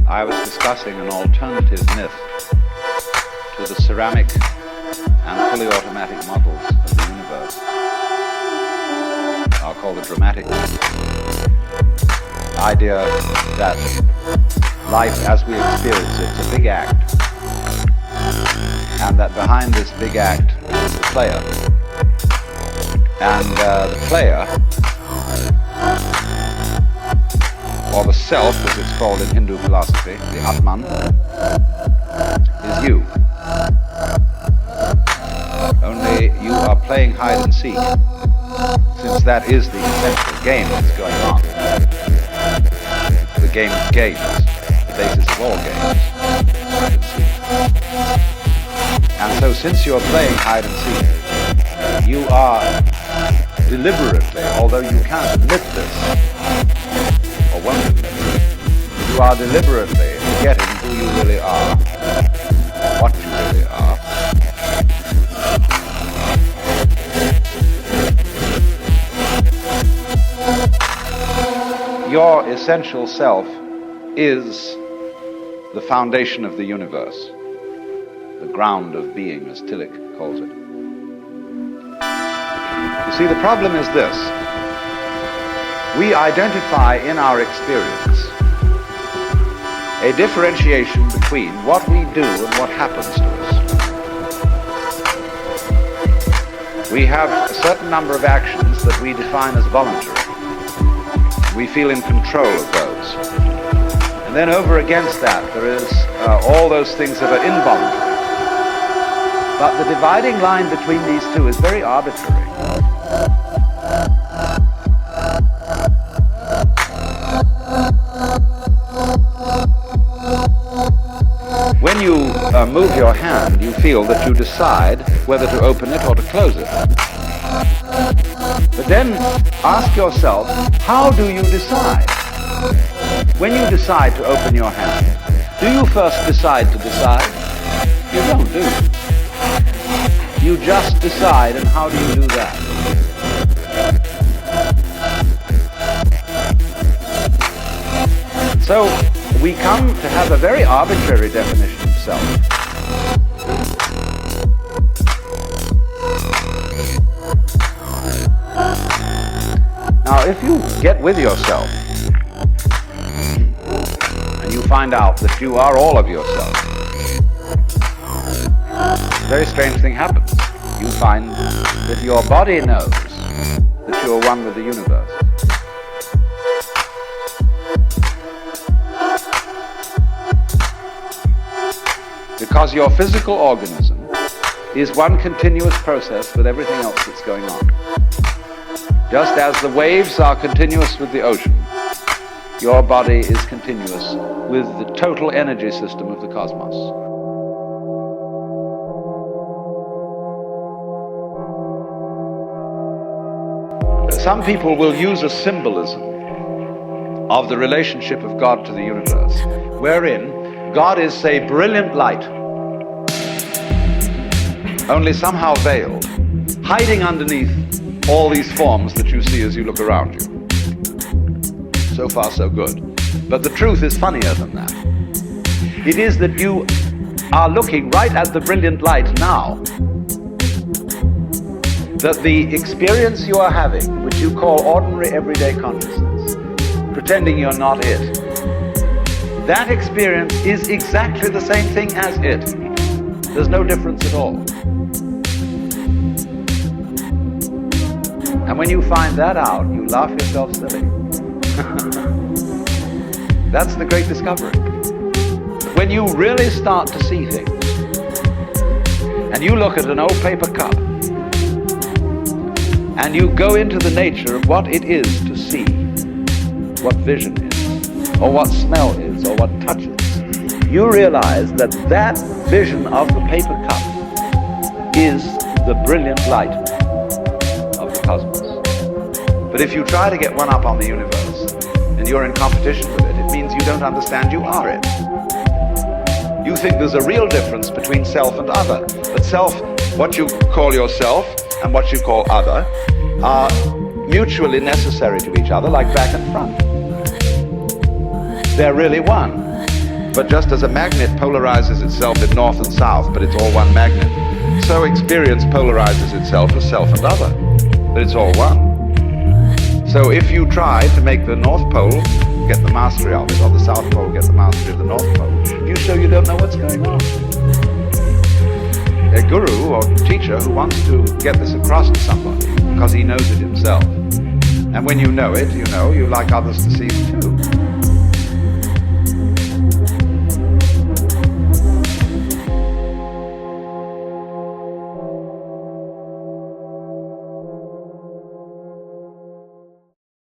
I was discussing an alternative myth to the ceramic and fully automatic models of the universe. I'll call the dramatic myth. The idea that life as we experience it is a big act, and that behind this big act is the player. And the player, or the self as it's called in Hindu philosophy, the Atman, is you. Only you are playing hide and seek, since that is the essential game that's going on. The game of games, the basis of all games, hide and seek. And so since you're playing hide and seek, you are deliberately, although you can't admit this, or won't admit it, you are deliberately forgetting who you really are, what you really are. Your essential self is the foundation of the universe, the ground of being, as Tillich calls it. You see, the problem is this. We identify in our experience a differentiation between what we do and what happens to us. We have a certain number of actions that we define as voluntary. We feel in control of those. And then over against that, there is all those things that are involuntary. But the dividing line between these two is very arbitrary. When you move your hand, you feel that you decide whether to open it or to close it. But then ask yourself, how do you decide? When you decide to open your hand, do you first decide to decide? You don't, do you? You just decide, and how do you do that? So we come to have a very arbitrary definition of self. Now, if you get with yourself and you find out that you are all of yourself, a very strange thing happens. You find that your body knows that you are one with the universe. Because your physical organism is one continuous process with everything else that's going on. Just as the waves are continuous with the ocean, your body is continuous with the total energy system of the cosmos. Some people will use a symbolism of the relationship of God to the universe, wherein God is, say, brilliant light, only somehow veiled, hiding underneath all these forms that you see as you look around you. So far, so good. But the truth is funnier than that. It is that you are looking right at the brilliant light now. That the experience you are having, which you call ordinary everyday consciousness, pretending you're not it, that experience is exactly the same thing as it. There's no difference at all. And when you find that out, you laugh yourself silly. That's the great discovery. When you really start to see things, and you look at an old paper cup, and you go into the nature of what it is to see, what vision is, or what smell is, or what touch is, you realize that that vision of the paper cup is the brilliant light of the cosmos. But if you try to get one up on the universe, and you're in competition with it, it means you don't understand you are it. You think there's a real difference between self and other. But self, what you call yourself, and what you call other, are mutually necessary to each other, like back and front. They're really one. But just as a magnet polarizes itself in north and south, but it's all one magnet, so experience polarizes itself as self and other, but it's all one. So if you try to make the North Pole get the mastery of it, or the South Pole get the mastery of the North Pole, you show you don't know what's going on. A guru or teacher who wants to get this across to somebody because he knows it himself. And when you know it, you know, you like others to see it too.